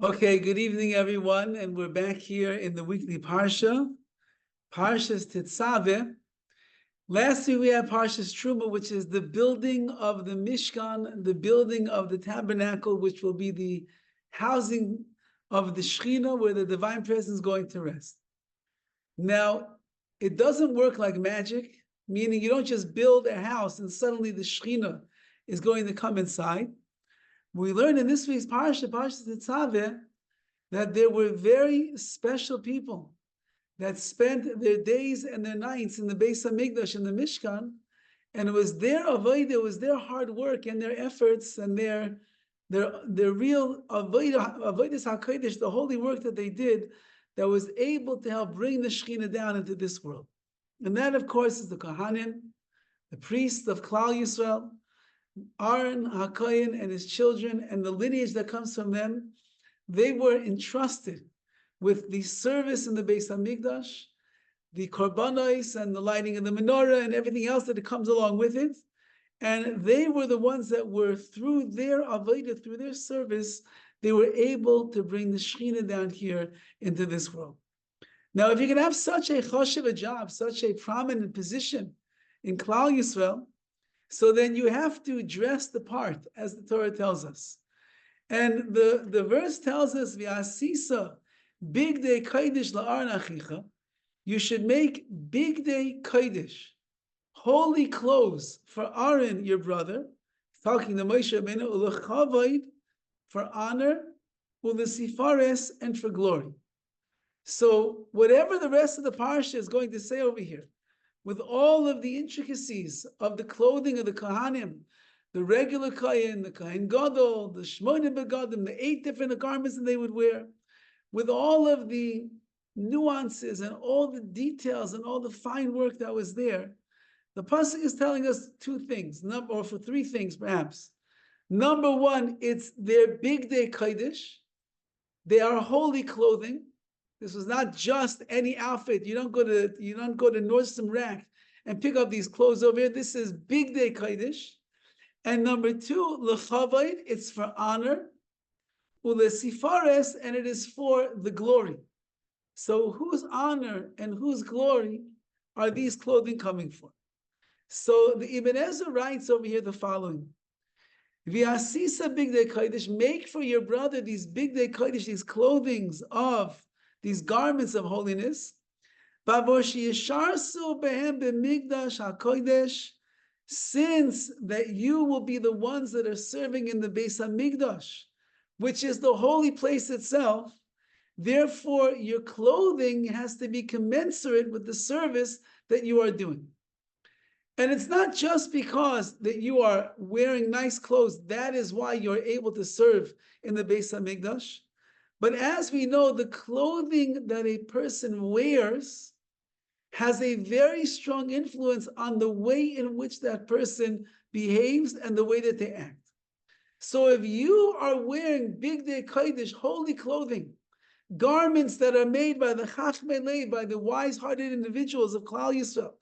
Okay, good evening, everyone, and we're back here in the weekly Parsha, PARSHAS TETZAVEH. Last week we had PARSHAS Truma, which is the building of the Mishkan, the building of the tabernacle, which will be the housing of the Shekhinah, where the divine presence is going to rest. Now, it doesn't work like magic, meaning you don't just build a house and suddenly the Shekhinah is going to come inside. We learned in this week's Parsha, PARSHAS TETZAVEH, that there were very special people that spent their days and their nights in the Beis HaMikdash, in the Mishkan, and it was their avodah, it was their hard work and their efforts and their real avodas hakodesh, the holy work that they did, that was able to help bring the Shekhinah down into this world. And that, of course, is the Kohanim, the priests of Klal Yisrael, Aaron HaKohen and his children, and the lineage that comes from them. They were entrusted with the service in the Beis HaMikdash, the korbanos and the lighting of the menorah and everything else that comes along with it. And they were the ones that were, through their avodah, through their service, they were able to bring the Shekhinah down here into this world. Now, if you can have such a choshev job, such a prominent position in Klal Yisrael, so then you have to dress the part, as the Torah tells us. And the verse tells us, V'asisa bigdei kodesh la'aron achicha, you should make bigdei kodesh, holy clothes for Aaron, your brother, talking to Moshe Rabbeinu, u'lechavod, for honor, u'lesifares, and for glory. So whatever the rest of the parsha is going to say over here, with all of the intricacies of the clothing of the Kohanim, the regular Kohen, the Kohen Gadol, the Shmonim Begadim, the 8 different garments that they would wear, with all of the nuances and all the details and all the fine work that was there, the pasuk is telling us 2 things, or for 3 things perhaps. Number 1, it's their bigdei kodesh. They are holy clothing. This was not just any outfit. You don't go to Nordstrom Rack and pick up these clothes over here. This is bigdei kodesh. And number 2, lechavod, it's for honor, ulesifares, and it is for the glory. So whose honor and whose glory are these clothing coming for? So the Ibn Ezra writes over here the following: V'asisa bigdei kodesh, make for your brother these bigdei kodesh, these clothings of these garments of holiness. Bavoshi yisharsu behem b'migdash hakodesh, since that you will be the ones that are serving in the Beis HaMikdash, which is the holy place itself, therefore your clothing has to be commensurate with the service that you are doing. And it's not just because that you are wearing nice clothes, that is why you're able to serve in the Beis HaMikdash. But as we know, the clothing that a person wears has a very strong influence on the way in which that person behaves and the way that they act. So if you are wearing bigdei kodesh, holy clothing, garments that are made by the chachmei lev, by the wise-hearted individuals of Klal Yisrael,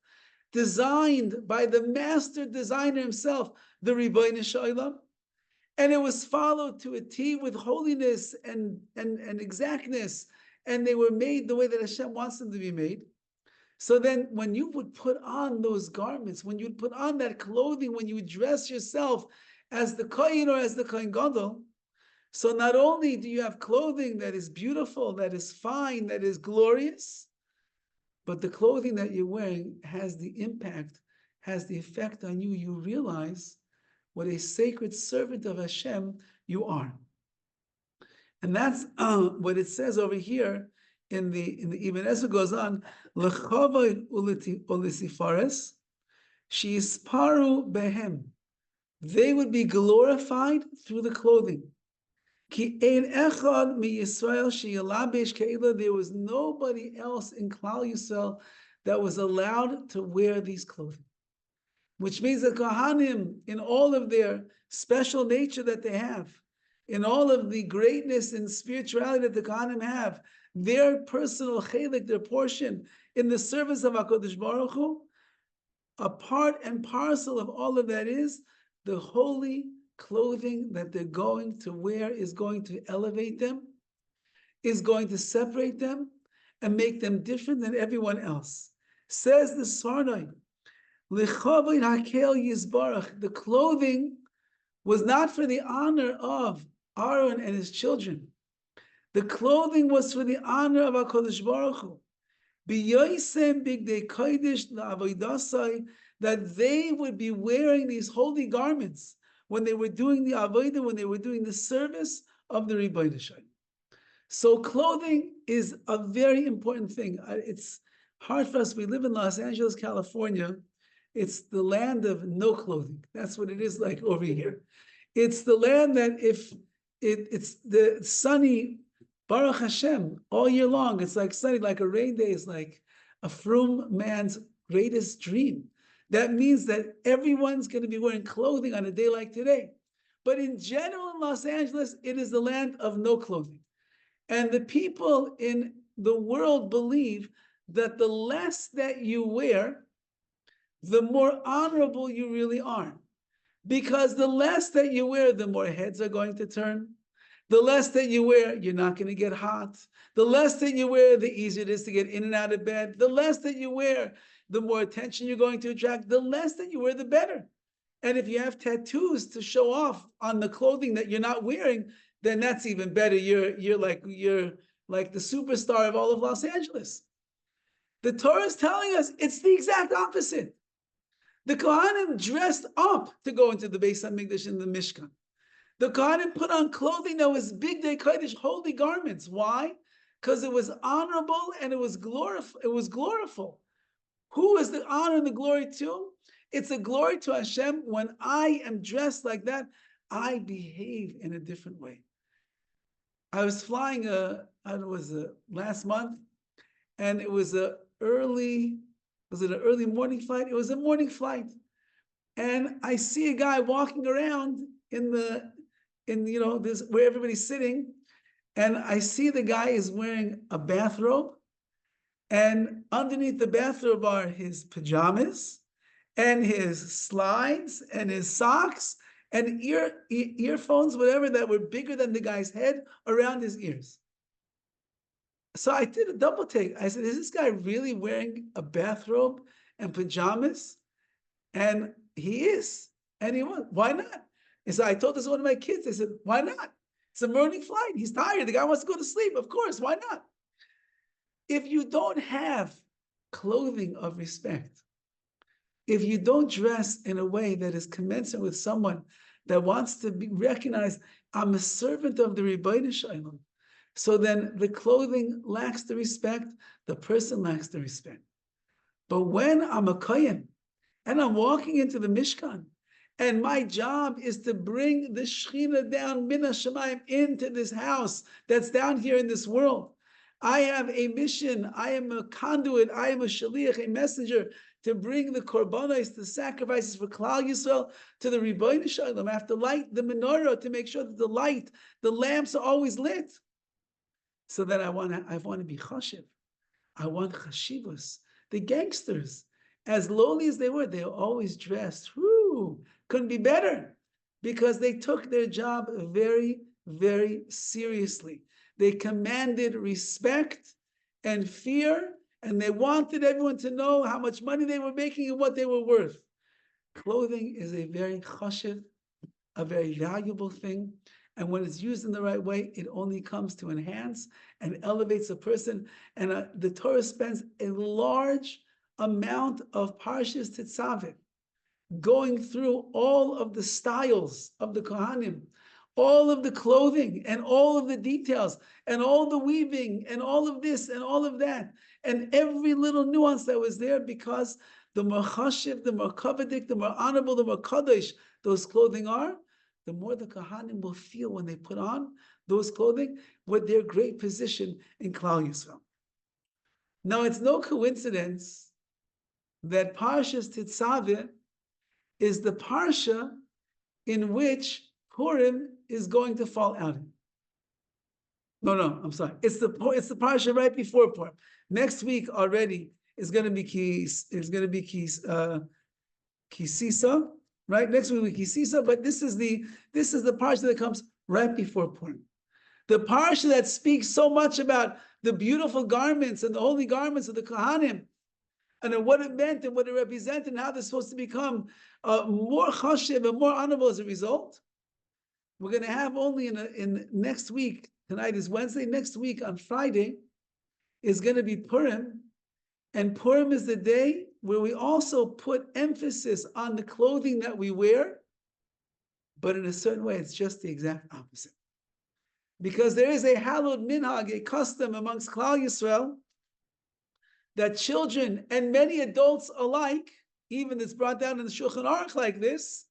designed by the master designer himself, the Ribono Shel Olam, and it was followed to a T with holiness and exactness, and they were made the way that Hashem wants them to be made. So then when you would put on those garments, when you would put on that clothing, when you would dress yourself as the Kohen or as the Kohen Gadol, so not only do you have clothing that is beautiful, that is fine, that is glorious, but the clothing that you're wearing has the impact, has the effect on you. You realize what a sacred servant of Hashem you are. And that's what it says over here in the Ibn Ezra goes on, lechavod ulesifares, sheisparu behem, they would be glorified through the clothing. Ki ein echad mi Yisrael sheyalabesh keila, there was nobody else in Klal Yisrael that was allowed to wear these clothing. Which means that Kohanim, in all of their special nature that they have, in all of the greatness and spirituality that the Kohanim have, their personal chelik, their portion in the service of HaKadosh Baruch Hu, a part and parcel of all of that is the holy clothing that they're going to wear is going to elevate them is going to separate them and make them different than everyone else. Says the Svarnoi, the clothing was not for the honor of Aaron and his children. The clothing was for the honor of HaKadosh Baruch Hu. That they would be wearing these holy garments when they were doing the avodah, when they were doing the service of the Rebbeinu Shalom. So clothing is a very important thing. It's hard for us. We live in Los Angeles, California. It's the land of no clothing. That's what it is like over here. It's the land that it's the sunny Baruch Hashem all year long. It's like sunny, like a rain day is like a frum man's greatest dream. That means that everyone's going to be wearing clothing on a day like today. But in general, in Los Angeles, it is the land of no clothing. And the people in the world believe that the less that you wear, the more honorable you really are. Because the less that you wear, the more heads are going to turn. The less that you wear, you're not going to get hot. The less that you wear, the easier it is to get in and out of bed. The less that you wear, the more attention you're going to attract. The less that you wear, the better. And if you have tattoos to show off on the clothing that you're not wearing, then that's even better. You're like the superstar of all of Los Angeles. The Torah is telling us it's the exact opposite. The Kohanim dressed up to go into the Beis HaMikdash in the Mishkan. The Kohanim put on clothing that was big day kodesh, holy garments. Why? Because it was honorable and it was gloriful. Who is the honor and the glory to? It's a glory to Hashem. When I am dressed like that, I behave in a different way. I was flying last month, and it was an early morning flight? It was a morning flight. And I see a guy walking around in this where everybody's sitting, and I see the guy is wearing a bathrobe, and underneath the bathrobe are his pajamas and his slides and his socks and earphones, whatever, that were bigger than the guy's head around his ears. So I did a double take. I said, is this guy really wearing a bathrobe and pajamas? And he is. And he was. Why not? And so I told this to one of my kids. I said, why not? It's a morning flight. He's tired. The guy wants to go to sleep. Of course, why not? If you don't have clothing of respect, if you don't dress in a way that is commensurate with someone that wants to be recognized, I'm a servant of the Rebbeinu Shalom, so then the clothing lacks the respect, the person lacks the respect. But when I'm a kohen and I'm walking into the Mishkan, and my job is to bring the Shekhinah down, Min HaShamayim, into this house that's down here in this world, I have a mission. I am a conduit. I am a shaliach, a messenger, to bring the korbanos, the sacrifices for Klal Yisrael to the Rebbeinu Shalom. I have to light the menorah to make sure that the lamps are always lit. So that I want to be chashiv. I want chashivus. The gangsters, as lowly as they were always dressed. Whoo, couldn't be better, because they took their job very, very seriously. They commanded respect and fear, and they wanted everyone to know how much money they were making and what they were worth. Clothing is a very chashiv, a very valuable thing. And when it's used in the right way, it only comes to enhance and elevates a person. And the Torah spends a large amount of PARSHAS TETZAVEH going through all of the styles of the Kohanim, all of the clothing and all of the details and all the weaving and all of this and all of that and every little nuance that was there, because the more chashiv, the more kavadik, the more honorable, the more kadosh those clothing are, the more the Kohanim will feel when they put on those clothing with their great position in Klal Yisrael. Now, it's no coincidence that PARSHAS TETZAVEH is the parsha in which Purim is going to fall out in. No, I'm sorry. It's the parsha right before Purim. Next week already is going to be Kisisa, right? Next week Kisisa, but this is the parsha that comes right before Purim. The parsha that speaks so much about the beautiful garments and the holy garments of the Kohanim, and what it meant and what it represented and how they're supposed to become more chashiv and more honorable as a result. We're going to have only in next week. Tonight is Wednesday. Next week on Friday is going to be Purim. And Purim is the day where we also put emphasis on the clothing that we wear. But in a certain way, it's just the exact opposite. Because there is a hallowed minhag, a custom amongst Klal Yisrael, that children and many adults alike, even it's brought down in the Shulchan Aruch like this,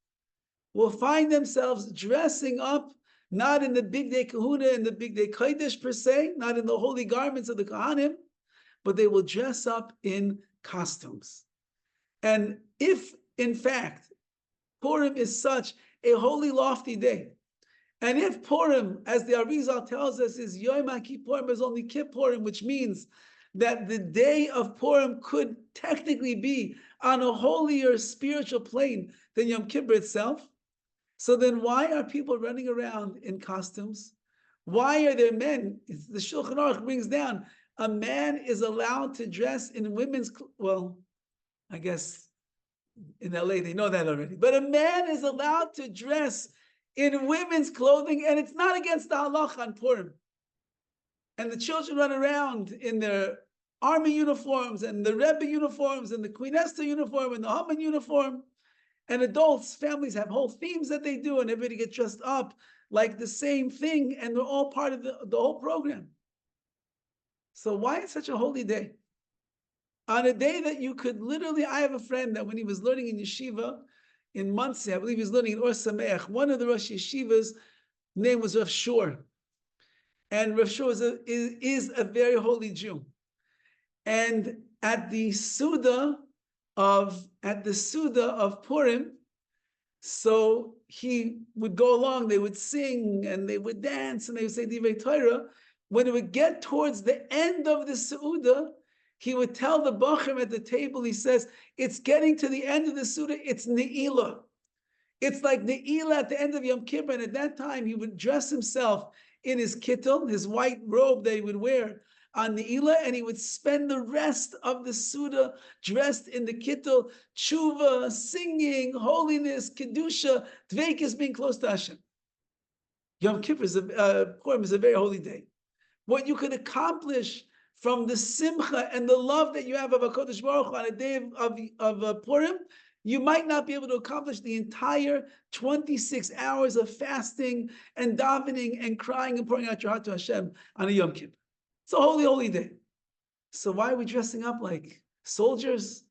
will find themselves dressing up, not in the big day kahuna and the big day kodesh per se, not in the holy garments of the Kohanim, but they will dress up in costumes. And if, in fact, Purim is such a holy, lofty day, and if Purim, as the Arizal tells us, is Yom HaKippurim, is only Kippurim, which means that the day of Purim could technically be on a holier spiritual plane than Yom Kippur itself, so then why are people running around in costumes? Why are there men? The Shulchan Aruch brings down, a man is allowed to dress in women's, well, I guess in LA they know that already, but a man is allowed to dress in women's clothing, and it's not against the halach on Purim. And the children run around in their army uniforms and the Rebbe uniforms and the Queen Esther uniform and the Haman uniform. And adults, families have whole themes that they do, and everybody gets dressed up like the same thing, and they're all part of the whole program. So why is such a holy day? On a day that you could literally, I have a friend that when he was learning in yeshiva in Monsey, I believe he was learning in Or Sameach, one of the Rosh Yeshivas' name was Rav Shur. And Rav Shur is a very holy Jew. And at the Suda of Purim, so he would go along, they would sing and they would dance and they would say Divrei Torah. When it would get towards the end of the Suda, he would tell the Bachrim at the table, he says, it's getting to the end of the Suda, it's Ne'ilah. It's like Ne'ilah at the end of Yom Kippur, and at that time he would dress himself in his kittel, his white robe that he would wear on Ne'ilah, and he would spend the rest of the Suda dressed in the kittel, tshuva, singing, holiness, kedusha, dveikis, being close to Hashem. Yom Kippur Purim is a very holy day. What you could accomplish from the simcha and the love that you have of HaKadosh Baruch Hu on a day of Purim, you might not be able to accomplish the entire 26 hours of fasting and davening and crying and pouring out your heart to Hashem on a Yom Kippur. It's a holy, holy day. So why are we dressing up like soldiers?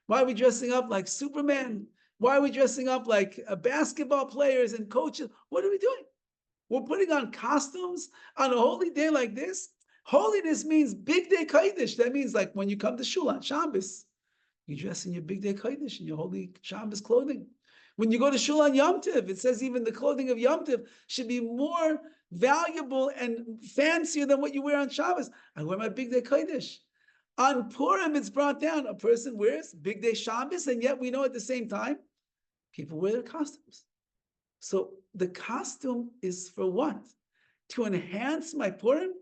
Why are we dressing up like Superman? Why are we dressing up like basketball players and coaches? What are we doing? We're putting on costumes on a holy day like this. Holiness means big day Kodesh. That means like when you come to Shul on Shabbos, you dress in your big day Kodesh, in your holy Shabbos clothing. When you go to Shul on Yom Tov, it says even the clothing of Yom Tov should be more valuable and fancier than what you wear on Shabbos. I wear my big day Kodesh. On Purim, it's brought down. A person wears big day Shabbos, and yet we know at the same time, people wear their costumes. So the costume is for what? To enhance my Purim?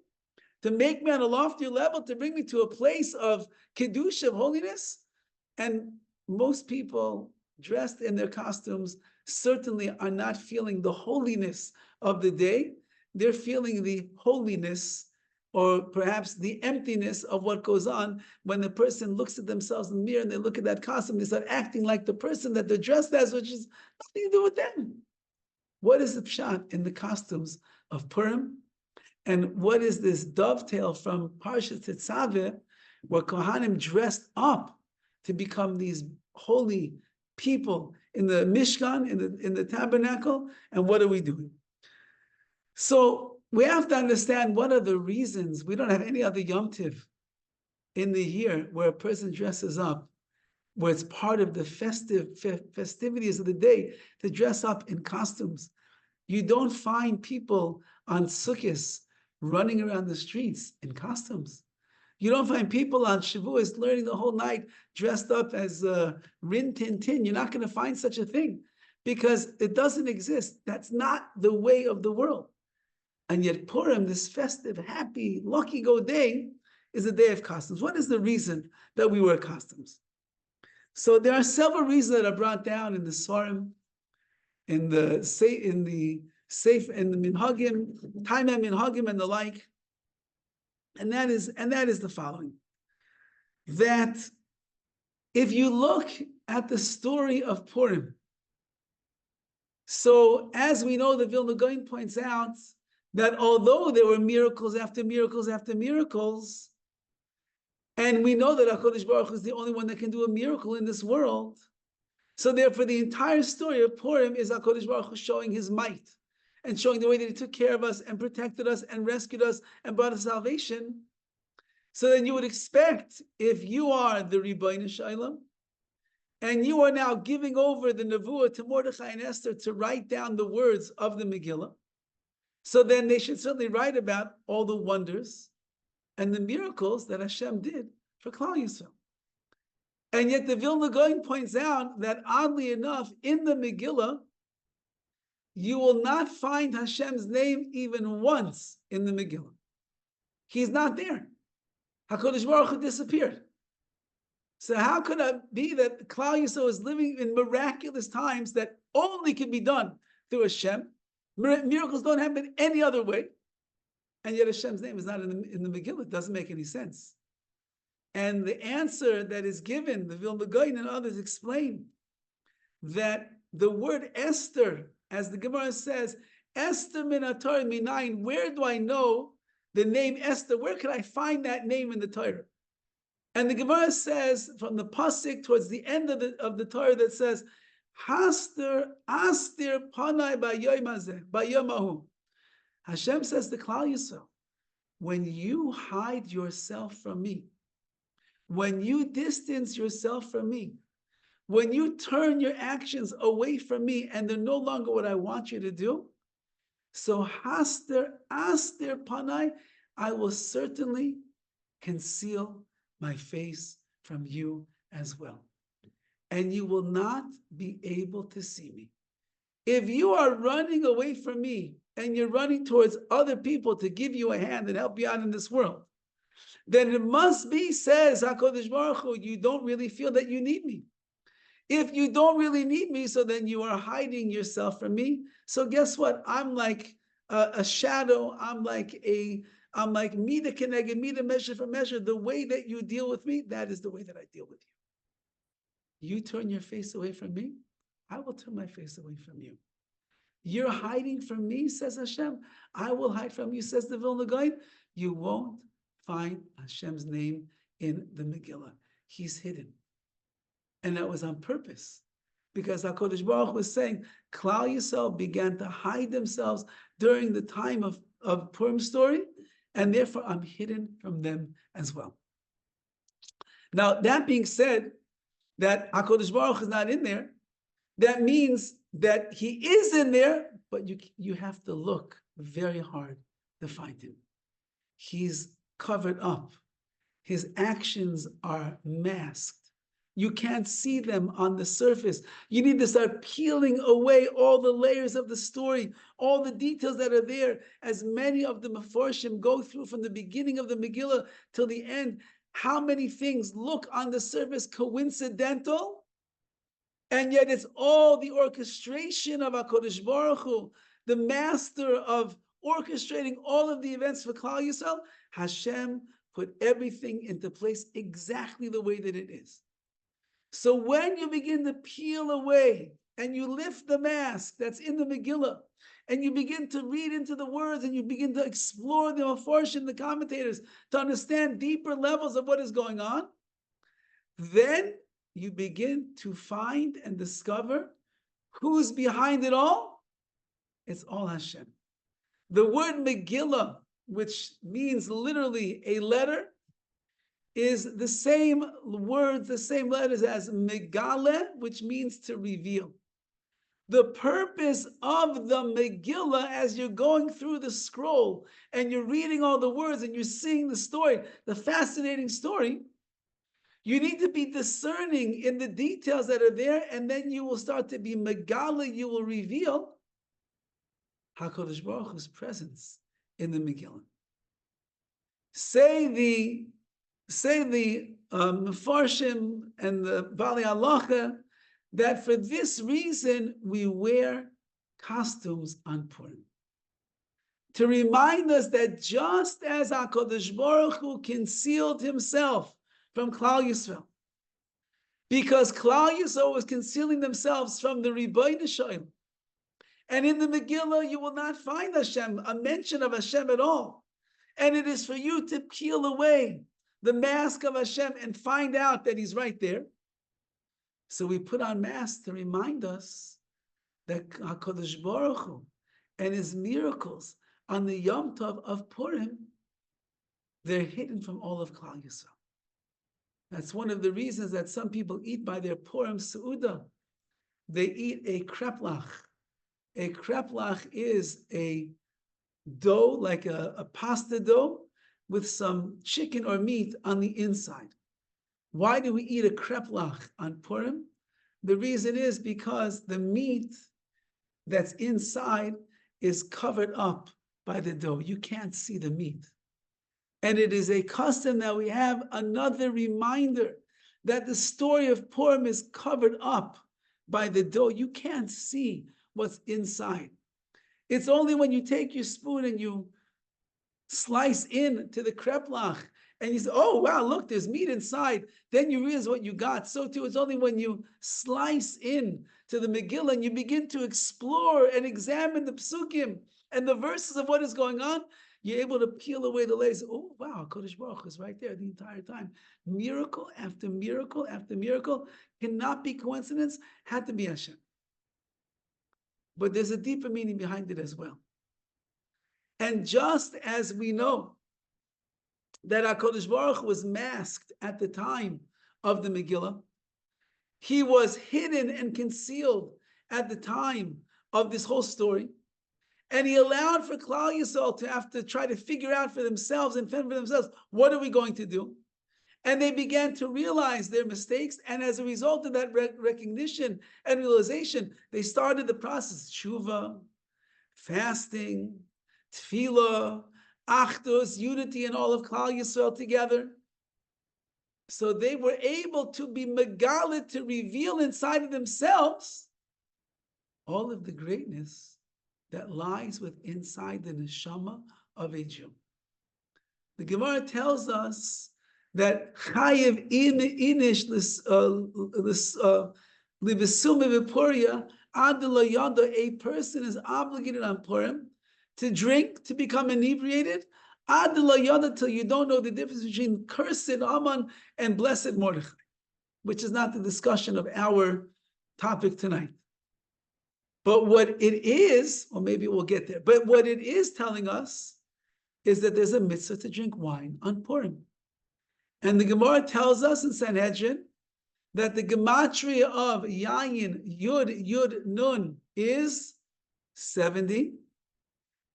To make me on a loftier level, to bring me to a place of kedusha, of holiness? And most people dressed in their costumes certainly are not feeling the holiness of the day. They're feeling the holiness, or perhaps the emptiness of what goes on when the person looks at themselves in the mirror and they look at that costume, they start acting like the person that they're dressed as, which is nothing to do with them. What is the pshat in the costumes of Purim? And what is this dovetail from PARSHAS TETZAVEH, where Kohanim dressed up to become these holy people in the Mishkan, in the tabernacle? And what are we doing? So we have to understand what are the reasons. We don't have any other Yom Tov in the year where a person dresses up, where it's part of the festivities of the day to dress up in costumes. You don't find people on Sukkot running around the streets in costumes. You don't find people on Shavuos learning the whole night dressed up as Rin Tin Tin. You're not going to find such a thing because it doesn't exist. That's not the way of the world. And yet Purim, this festive, happy, lucky go day, is a day of costumes. What is the reason that we wear costumes? So there are several reasons that are brought down in the Svarim, in the Seif, in the Minhagim, Time and Minhagim, and the like. And that is the following: that if you look at the story of Purim, so as we know, the Vilna Gaon points out that although there were miracles after miracles after miracles, and we know that HaKadosh Baruch Hu is the only one that can do a miracle in this world, so therefore the entire story of Purim is HaKadosh Baruch Hu showing his might and showing the way that he took care of us and protected us and rescued us and brought us salvation. So then you would expect, if you are the Ribbono Shel Olam, and you are now giving over the Nevuah to Mordechai and Esther to write down the words of the Megillah, so then they should certainly write about all the wonders and the miracles that Hashem did for Klal Yisrael. And yet the Vilna Gaon points out that oddly enough, in the Megillah, you will not find Hashem's name even once in the Megillah. He's not there. HaKadosh Baruch Hu disappeared. So how could it be that Klal Yisrael is living in miraculous times that only can be done through Hashem? Miracles don't happen any other way. And yet Hashem's name is not in the Megillah. It doesn't make any sense. And the answer that is given, the Vilna Gaon and others explain that the word Esther, as the Gemara says, Esther min Torah minayin, where do I know the name Esther? Where can I find that name in the Torah? And the Gemara says from the pasuk towards the end of the Torah that says, Haster Aster Panai Bayomahu. Hashem says to Klal Yisrael, when you hide yourself from me, when you distance yourself from me, when you turn your actions away from me and they're no longer what I want you to do, so Haster Aster Panai, I will certainly conceal my face from you as well. And you will not be able to see me. If you are running away from me and you're running towards other people to give you a hand and help you out in this world, then it must be, says HaKadosh Baruch Hu, you don't really feel that you need me. If you don't really need me, so then you are hiding yourself from me. So guess what? I'm like a shadow. I'm like Mida Keneged Mida, measure for measure. The way that you deal with me, that is the way that I deal with you. You turn your face away from me, I will turn my face away from you. You're hiding from me, says Hashem. I will hide from you, says the Vilna Gaon. You won't find Hashem's name in the Megillah. He's hidden. And that was on purpose, because HaKadosh Baruch Hu was saying, Klal Yisrael began to hide themselves during the time of Purim story, and therefore I'm hidden from them as well. Now, that being said, that HaKadosh Baruch Hu is not in there, that means that he is in there, but you have to look very hard to find him. He's covered up. His actions are masked. You can't see them on the surface. You need to start peeling away all the layers of the story, all the details that are there, as many of the Meforshim go through from the beginning of the Megillah till the end. How many things look on the surface coincidental, and yet it's all the orchestration of HaKadosh Baruch Hu, the master of orchestrating all of the events for Klal Yisrael. Hashem put everything into place exactly the way that it is. So when you begin to peel away and you lift the mask that's in the Megillah, and you begin to read into the words and you begin to explore the Meforshim, the commentators, to understand deeper levels of what is going on, then you begin to find and discover who's behind it all. It's all Hashem. The word Megillah, which means literally a letter, is the same words, the same letters as Megale, which means to reveal. The purpose of the Megillah, as you're going through the scroll and you're reading all the words and you're seeing the story, the fascinating story, you need to be discerning in the details that are there, and then you will start to be Megale, you will reveal HaKadosh Baruch Hu's presence in the Megillah. Say the Mefarshim and the Bali Halacha that for this reason we wear costumes on Purim, to remind us that just as HaKadosh Baruch Hu concealed himself from Klal Yisrael, because Klal Yisrael was concealing themselves from the Rebbeinu Shalom, and in the Megillah you will not find Hashem, a mention of Hashem at all. And it is for you to peel away the mask of Hashem and find out that he's right there. So we put on masks to remind us that HaKadosh Baruch Hu and his miracles on the Yom Tov of Purim, they're hidden from all of Klal Yisrael. That's one of the reasons that some people eat by their Purim Seudah. They eat a kreplach. A kreplach is a dough, like a pasta dough, with some chicken or meat on the inside. Why do we eat a kreplach on Purim? The reason is because the meat that's inside is covered up by the dough. You can't see the meat. And it is a custom that we have, another reminder that the story of Purim is covered up by the dough. You can't see what's inside. It's only when you take your spoon and you slice in to the kreplach and you say, oh, wow, look, there's meat inside. Then you realize what you got. So too, it's only when you slice in to the Megillah and you begin to explore and examine the psukim and the verses of what is going on, you're able to peel away the layers. Oh, wow, Kodesh Baruch Hu is right there the entire time. Miracle after miracle after miracle cannot be coincidence, had to be Hashem. But there's a deeper meaning behind it as well. And just as we know that HaKadosh Baruch Hu was masked at the time of the Megillah, he was hidden and concealed at the time of this whole story. And he allowed for Klal Yisrael to have to try to figure out for themselves and fend for themselves, what are we going to do? And they began to realize their mistakes. And as a result of that recognition and realization, they started the process, tshuva, fasting, tefillah, achdus, unity in all of Klal Yisrael together. So they were able to be megalit, to reveal inside of themselves all of the greatness that lies inside the neshama of a Jew. The Gemara tells us that chayev inish livesumi v'puria ad yada, a person is obligated on Purim to drink, to become inebriated, ad yada, till you don't know the difference between cursed Haman and blessed Mordechai, which is not the discussion of our topic tonight. But what it is, or maybe we'll get there, but what it is telling us is that there's a mitzvah to drink wine on Purim. And the Gemara tells us in Sanhedrin that the gematria of Yayin, Yud, Nun is 70.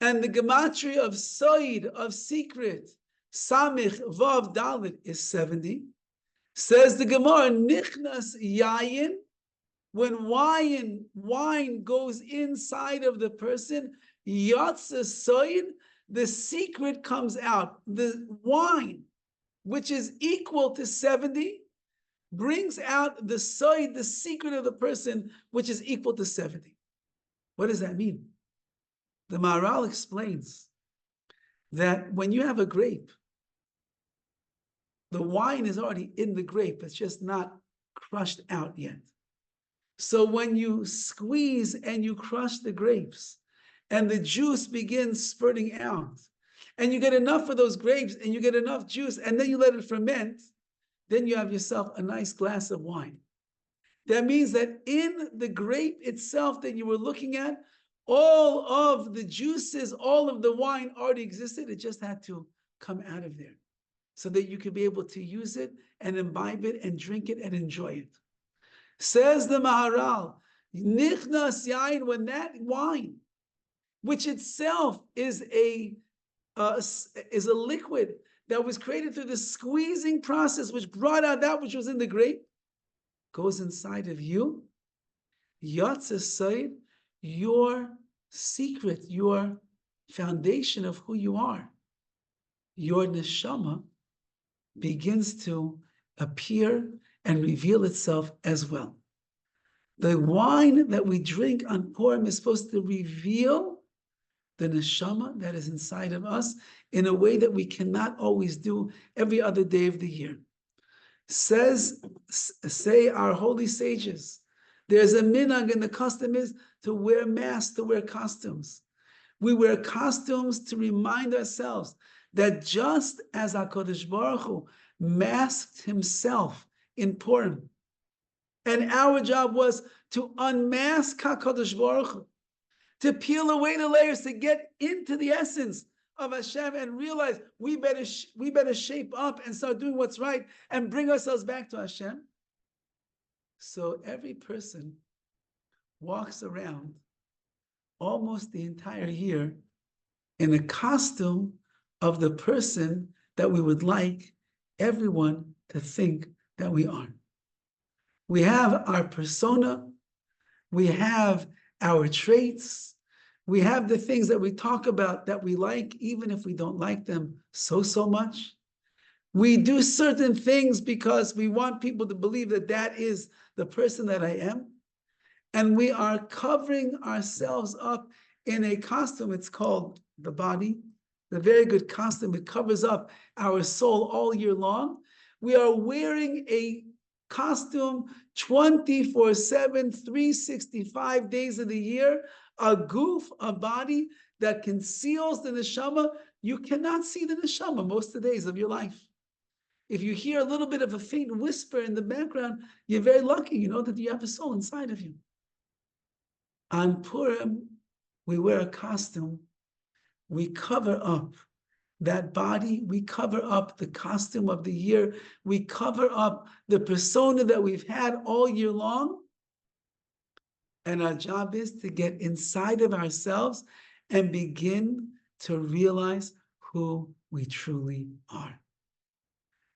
And the gematria of Soid, of secret, Samich, Vav, Dalit is 70. Says the Gemara, Nichnas Yayin, when wine goes inside of the person, Yatsa Soid, the secret comes out. The wine, which is equal to 70, brings out the Soid, the secret of the person, which is equal to 70. What does that mean? The Maharal explains that when you have a grape, the wine is already in the grape, it's just not crushed out yet. So when you squeeze and you crush the grapes and the juice begins spurting out and you get enough of those grapes and you get enough juice and then you let it ferment, then you have yourself a nice glass of wine. That means that in the grape itself that you were looking at, all of the juices, all of the wine already existed. It just had to come out of there so that you could be able to use it and imbibe it and drink it and enjoy it. Says the Maharal, Nichnas Yain, when that wine, which itself is a liquid that was created through the squeezing process, which brought out that which was in the grape, goes inside of you, Yatsa Said, your secret, your foundation of who you are, your neshama begins to appear and reveal itself as well. The wine that we drink on Purim is supposed to reveal the neshama that is inside of us in a way that we cannot always do every other day of the year. Say our holy sages, there's a minhag, and the custom is to wear masks, to wear costumes. We wear costumes to remind ourselves that just as HaKadosh Baruch Hu masked himself in Purim, and our job was to unmask HaKadosh Baruch Hu, to peel away the layers, to get into the essence of Hashem and realize we better shape up and start doing what's right and bring ourselves back to Hashem. So every person walks around almost the entire year in a costume of the person that we would like everyone to think that we are. We have our persona, we have our traits, we have the things that we talk about that we like, even if we don't like them so much. We do certain things because we want people to believe that that is the person that I am. And we are covering ourselves up in a costume. It's called the body, the very good costume. It covers up our soul all year long. We are wearing a costume 24/7, 365 days of the year, a goof, a body that conceals the neshama. You cannot see the neshama most of the days of your life. If you hear a little bit of a faint whisper in the background, you're very lucky. You know that you have a soul inside of you. On Purim, we wear a costume. We cover up that body. We cover up the costume of the year. We cover up the persona that we've had all year long. And our job is to get inside of ourselves and begin to realize who we truly are.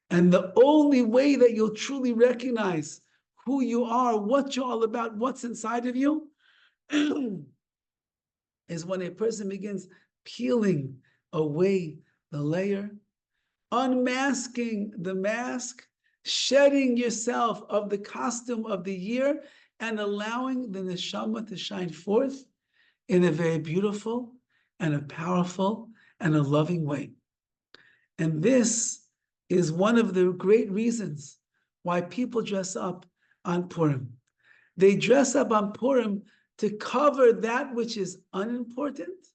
And the only way that you'll truly recognize who you are, what you're all about, what's inside of you, is when a person begins peeling away the layer, unmasking the mask, shedding yourself of the costume of the year, and allowing the neshama to shine forth in a very beautiful and a powerful and a loving way. And this is one of the great reasons why people dress up on Purim. They dress up on Purim to cover that which is unimportant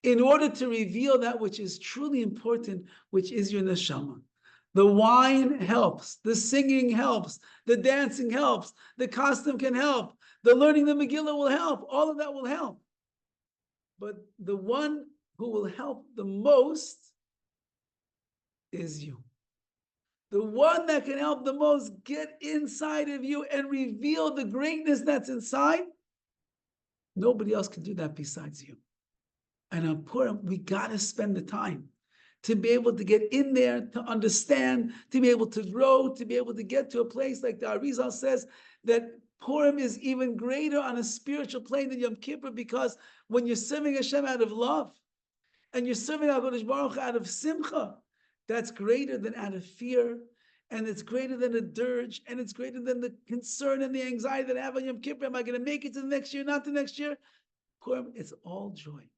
in order to reveal that which is truly important, which is your neshama. The wine helps, the singing helps, the dancing helps, the costume can help, the learning the Megillah will help, all of that will help. But the one who will help the most is you. The one that can help the most get inside of you and reveal the greatness that's inside, nobody else can do that besides you. And on Purim, we got to spend the time to be able to get in there, to understand, to be able to grow, to be able to get to a place like the Arizal says, that Purim is even greater on a spiritual plane than Yom Kippur, because when you're serving Hashem out of love, and you're serving HaKadosh Baruch Hu out of simcha, that's greater than out of fear, and it's greater than a dirge, and it's greater than the concern and the anxiety that I have on Yom Kippur. Am I going to make it to the next year, not the next year? Purim, it's all joy.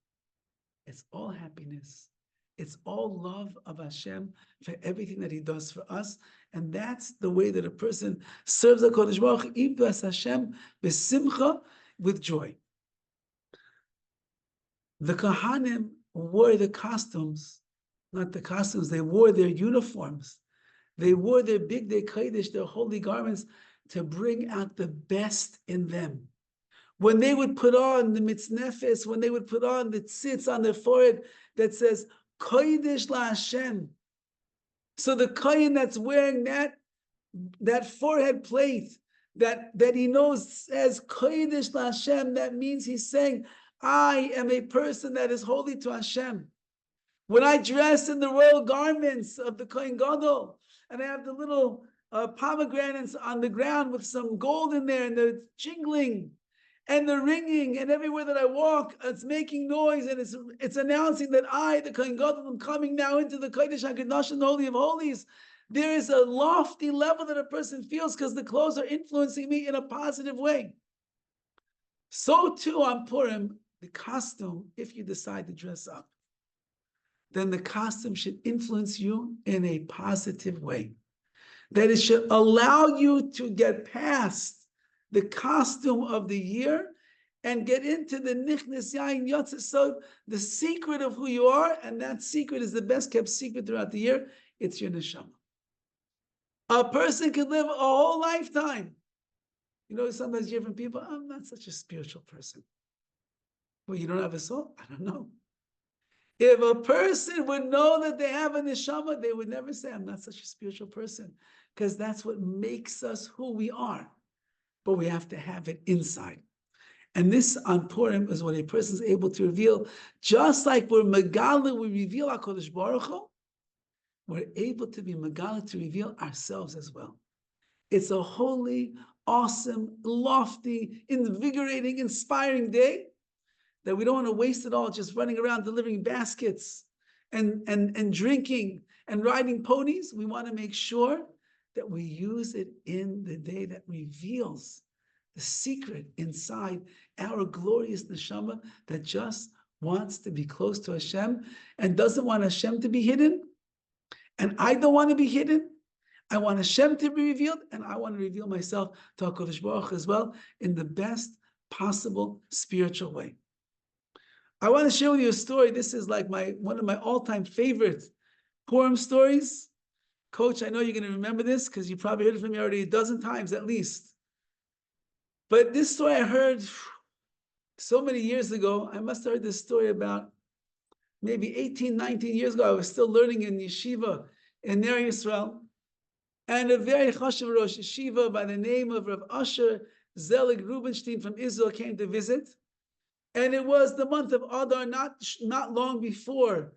It's all happiness. It's all love of Hashem for everything that He does for us. And that's the way that a person serves HaKadosh Baruch Hu, Ibdas Hashem, b'simcha, with joy. The Kohanim wore the costumes, not the costumes, they wore their uniforms. They wore their big day kodesh, their holy garments, to bring out the best in them. When they would put on the mitznefes, when they would put on the tzitz on their forehead that says, Kodesh la Hashem. So the kohen that's wearing that forehead plate, that he knows says, Kodesh la Hashem, that means he's saying, I am a person that is holy to Hashem. When I dress in the royal garments of the Kohen Gadol, and I have the little pomegranates on the ground with some gold in there, and they're jingling, and the ringing, and everywhere that I walk, it's making noise, and it's announcing that I, the Kohen Gadol, am coming now into the Kodesh HaKadosh, the Holy of Holies. There is a lofty level that a person feels because the clothes are influencing me in a positive way. So too on Purim, the costume, if you decide to dress up, then the costume should influence you in a positive way. That it should allow you to get past the costume of the year and get into the nichnas yain yotze. So the secret of who you are, and that secret is the best kept secret throughout the year, it's your neshama. A person can live a whole lifetime. You know, sometimes you hear from people, I'm not such a spiritual person. Well, you don't have a soul? I don't know. If a person would know that they have a neshama, they would never say, I'm not such a spiritual person, because that's what makes us who we are. But we have to have it inside. And this on Purim is when a person is able to reveal, just like we're Megala, we reveal HaKadosh Baruch Hu, we're able to be Megala to reveal ourselves as well. It's a holy, awesome, lofty, invigorating, inspiring day that we don't want to waste it all just running around delivering baskets and drinking and riding ponies. We want to make sure that we use it in the day that reveals the secret inside our glorious neshama that just wants to be close to Hashem and doesn't want Hashem to be hidden. And I don't want to be hidden. I want Hashem to be revealed, and I want to reveal myself to HaKadosh Baruch Hu as well in the best possible spiritual way. I want to share with you a story. This is like one of my all-time favorite Purim stories. Coach, I know you're going to remember this because you probably heard it from me already a dozen times at least. But this story I heard so many years ago. I must have heard this story about maybe 18, 19 years ago. I was still learning in yeshiva in Ner Yisrael. And a very chashuv Rosh Yeshiva by the name of Rav Asher Zelig Rubenstein from Israel came to visit. And it was the month of Adar, not long before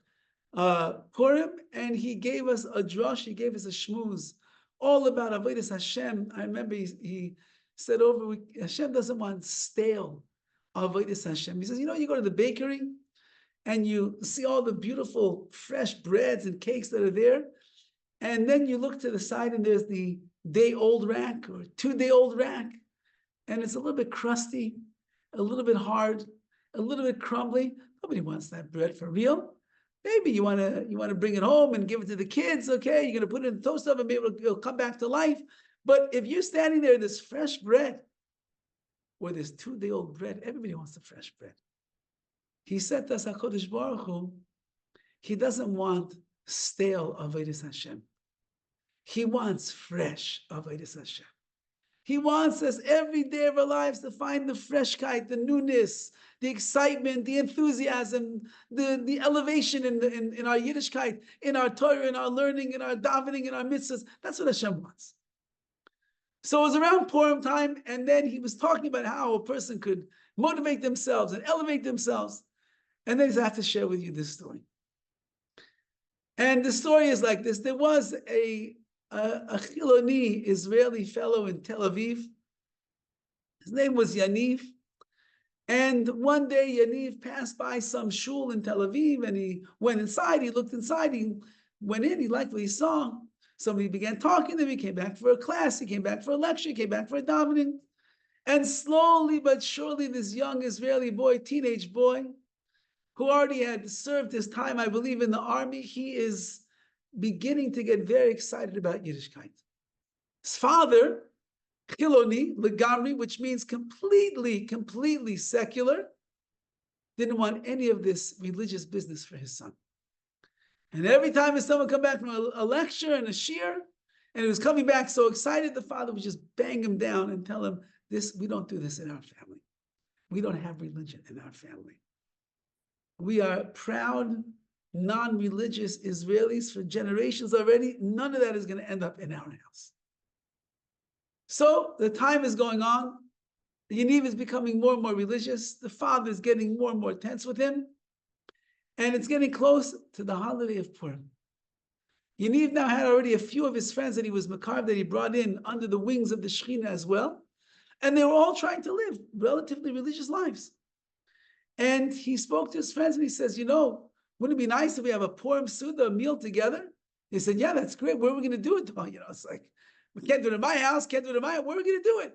Purim, and he gave us a drush, he gave us a shmooze, all about Avodas Hashem. I remember he said Hashem doesn't want stale Avodas Hashem. He says, you know, you go to the bakery and you see all the beautiful fresh breads and cakes that are there, and then you look to the side and there's the day-old rack or 2-day-old rack, and it's a little bit crusty, a little bit hard, a little bit crumbly. Nobody wants that bread for real. Maybe you want to bring it home and give it to the kids. Okay, you're going to put it in the toaster oven, maybe it'll come back to life. But if you're standing there, this fresh bread, or this 2-day-old bread, everybody wants the fresh bread. He said to us, HaKadosh Baruch Hu, he doesn't want stale Avodas Hashem. He wants fresh Avodas Hashem. He wants us every day of our lives to find the freshkeit, the newness, the excitement, the enthusiasm, the elevation in our Yiddishkeit, in our Torah, in our learning, in our davening, in our mitzvahs. That's what Hashem wants. So it was around Purim time, and then he was talking about how a person could motivate themselves and elevate themselves. And then he said, I have to share with you this story. And the story is like this. There was a Chiloni Israeli fellow in Tel Aviv. His name was Yaniv. And one day Yaniv passed by some shul in Tel Aviv, and he went inside, he looked inside, he went in, he liked what he saw. Somebody began talking to him, he came back for a class, he came back for a lecture, he came back for a davening. And slowly but surely this young Israeli boy, teenage boy, who already had served his time, I believe, in the army, he is beginning to get very excited about Yiddishkeit. His father, Chiloni, Legamri, which means completely secular, didn't want any of this religious business for his son. And every time his son would come back from a lecture and a shiur, and he was coming back so excited, the father would just bang him down and tell him, we don't do this in our family. We don't have religion in our family. We are proud, non-religious Israelis for generations already. None of that is going to end up in our house. So the time is going on. The Yaniv is becoming more and more religious. The father is getting more and more tense with him. And it's getting close to the holiday of Purim. Yaniv now had already a few of his friends that he was makar, that he brought in under the wings of the Shekhinah as well. And they were all trying to live relatively religious lives. And he spoke to his friends and he says, wouldn't it be nice if we have a Purim Suda, a meal together? They said, yeah, that's great. Where are we going to do it though? It's like, we can't do it in my house, can't do it in my house. Where are we going to do it?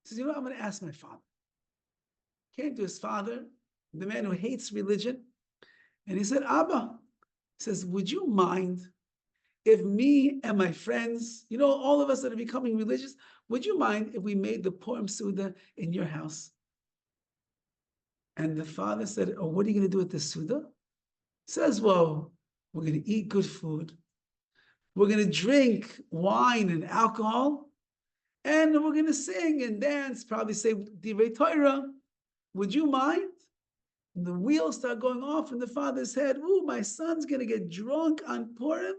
He says, I'm going to ask my father. Came to his father, the man who hates religion. And he said, Abba, he says, would you mind if me and my friends, all of us that are becoming religious, would you mind if we made the Purim Suda in your house? And the father said, oh, what are you going to do with the Suda? He says, well, we're going to eat good food. We're going to drink wine and alcohol. And we're going to sing and dance, probably say Divrei Torah. Would you mind? And the wheels start going off in the father's head. Ooh, my son's going to get drunk on Purim.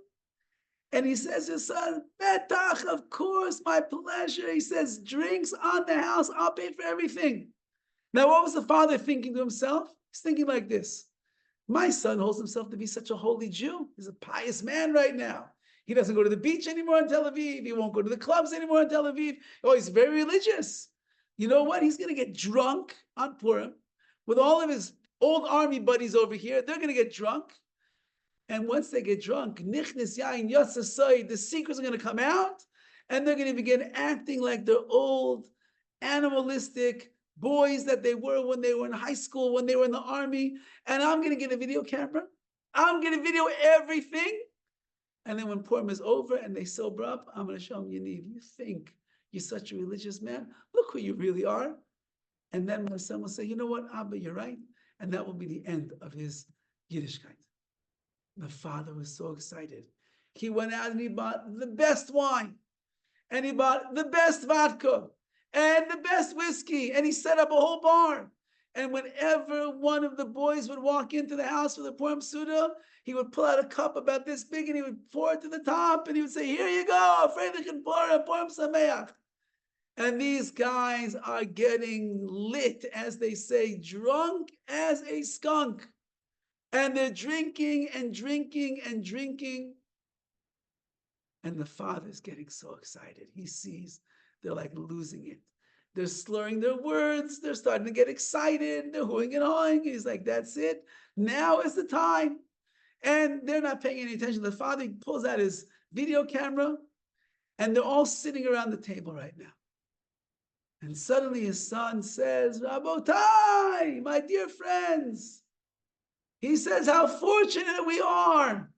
And he says to his son, Betach, of course, my pleasure. He says, drinks on the house, I'll pay for everything. Now, what was the father thinking to himself? He's thinking like this. My son holds himself to be such a holy Jew. He's a pious man right now. He doesn't go to the beach anymore in Tel Aviv. He won't go to the clubs anymore in Tel Aviv. Oh, he's very religious. You know what? He's going to get drunk on Purim with all of his old army buddies over here. They're going to get drunk. And once they get drunk, nichnis yain yatsasai, the secrets are going to come out, and they're going to begin acting like their old animalistic boys that they were when they were in high school, when they were in the army. And I'm going to get a video camera. I'm going to video everything. And then when Purim is over and they sober up, I'm going to show them, Yaniv, you think you're such a religious man? Look who you really are. And then my son will say, you know what, Abba, you're right. And that will be the end of his Yiddishkeit. The father was so excited. He went out and he bought the best wine. And he bought the best vodka. And the best whiskey. And he set up a whole bar. And whenever one of the boys would walk into the house with a Purim Suda, he would pull out a cup about this big and he would pour it to the top. And he would say, here you go, Freilich and Purim Sameach. And these guys are getting lit, as they say, drunk as a skunk. And they're drinking and drinking and drinking. And the father's getting so excited. He sees they're like losing it. They're slurring their words. They're starting to get excited. They're hooing and hawing. He's like, that's it. Now is the time. And they're not paying any attention. The father pulls out his video camera and they're all sitting around the table right now. And suddenly his son says, Rabotai, my dear friends. He says, how fortunate we are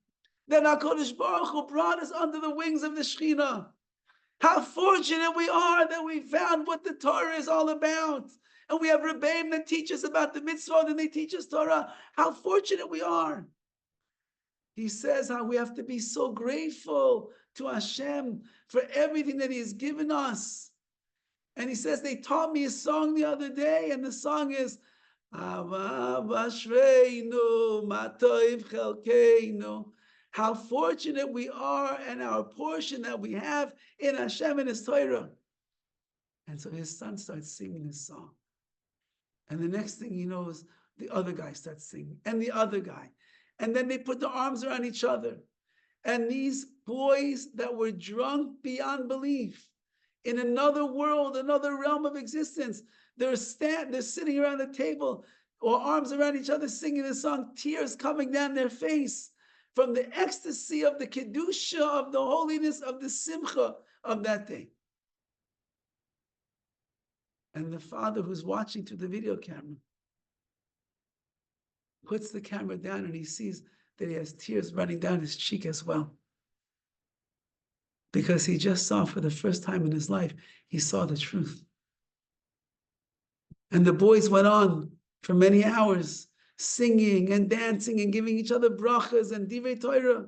that HaKadosh Baruch Hu brought us under the wings of the Shekhinah. How fortunate we are that we found what the Torah is all about. And we have Rabbeim that teach us about the mitzvot and they teach us Torah. How fortunate we are. He says how we have to be so grateful to Hashem for everything that He has given us. And he says, they taught me a song the other day, and the song is, how fortunate we are and our portion that we have in Hashem and His Torah. And so his son starts singing his song. And the next thing he knows, the other guy starts singing, and the other guy. And then they put their arms around each other. And these boys that were drunk beyond belief, in another world, another realm of existence, they're sitting around the table, or arms around each other, singing this song, tears coming down their face, from the ecstasy of the kedusha, of the holiness, of the simcha of that day. And the father who's watching through the video camera puts the camera down and he sees that he has tears running down his cheek as well. Because he just saw for the first time in his life, he saw the truth. And the boys went on for many hours, singing and dancing and giving each other brachas and divrei Torah.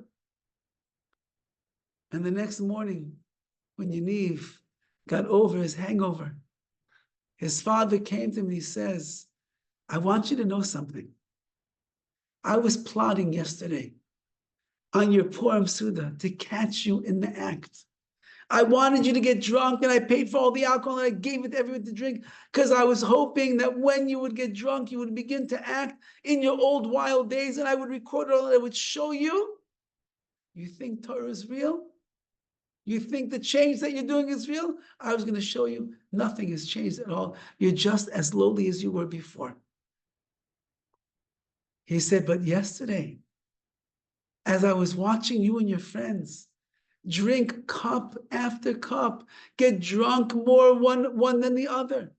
And the next morning, when Yaniv got over his hangover, his father came to him and he says, I want you to know something. I was plotting yesterday on your Purim Suda to catch you in the act. I wanted you to get drunk and I paid for all the alcohol and I gave it to everyone to drink because I was hoping that when you would get drunk, you would begin to act in your old wild days and I would record it all and I would show you. You think Torah is real? You think the change that you're doing is real? I was going to show you nothing has changed at all. You're just as lowly as you were before. He said, but yesterday, as I was watching you and your friends drink cup after cup, get drunk more one than the other.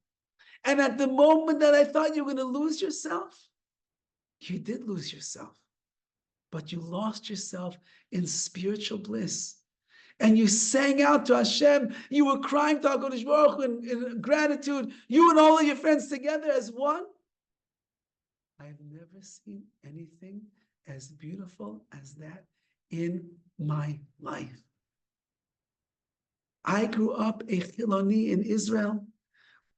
And at the moment that I thought you were going to lose yourself, you did lose yourself. But you lost yourself in spiritual bliss. And you sang out to Hashem. You were crying to HaKadosh Baruch Hu in gratitude. You and all of your friends together as one. I've never seen anything as beautiful as that in my life. I grew up a Chiloni in Israel.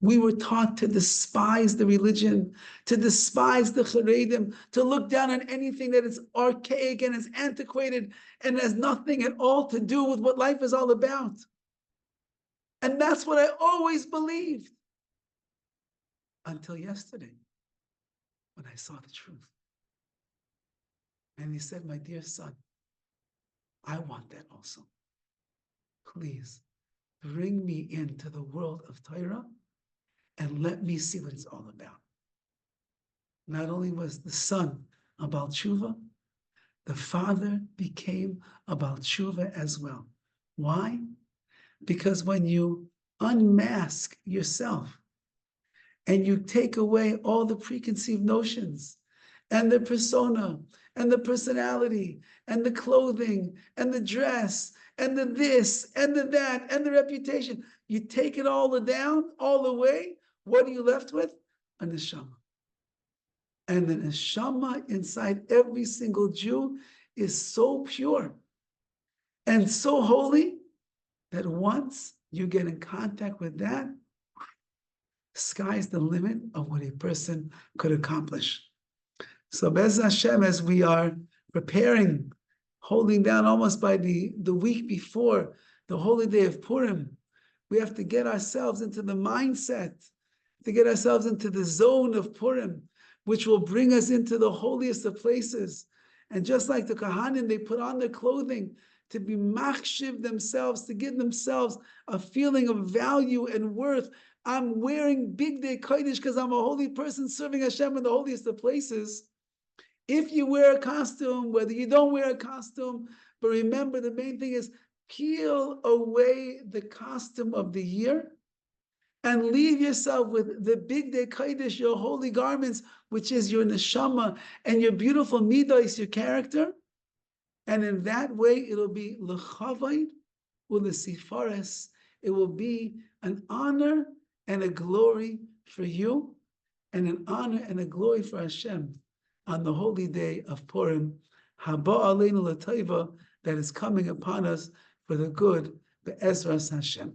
We were taught to despise the religion, to despise the Charedim, to look down on anything that is archaic and is antiquated and has nothing at all to do with what life is all about. And that's what I always believed. Until yesterday, when I saw the truth. And he said, my dear son, I want that also. Please, bring me into the world of Torah and let me see what it's all about. Not only was the son a Baal Tshuva, the father became a Baal Tshuva as well. Why? Because when you unmask yourself and you take away all the preconceived notions and the persona and the personality and the clothing and the dress and the this and the that and the reputation, you take it all down, all away. What are you left with? A neshama. And the neshama inside every single Jew is so pure and so holy that once you get in contact with that, sky's the limit of what a person could accomplish. So Bez Hashem, as we are preparing, holding down almost by the week before the holy day of Purim, we have to get ourselves into the mindset, to get ourselves into the zone of Purim, which will bring us into the holiest of places. And just like the Kohanim, they put on their clothing to be machshiv themselves, to give themselves a feeling of value and worth. I'm wearing big day kodesh because I'm a holy person serving Hashem in the holiest of places. If you wear a costume, whether you don't wear a costume, but remember the main thing is peel away the costume of the year and leave yourself with the big day kodesh, your holy garments, which is your neshama and your beautiful midos, your character. And in that way, it'll be l'chavod u'lesifares. It will be an honor and a glory for you, and an honor and a glory for Hashem on the holy day of Purim, haba aleinu l'taiva, that is coming upon us for the good, be'ezras Hashem.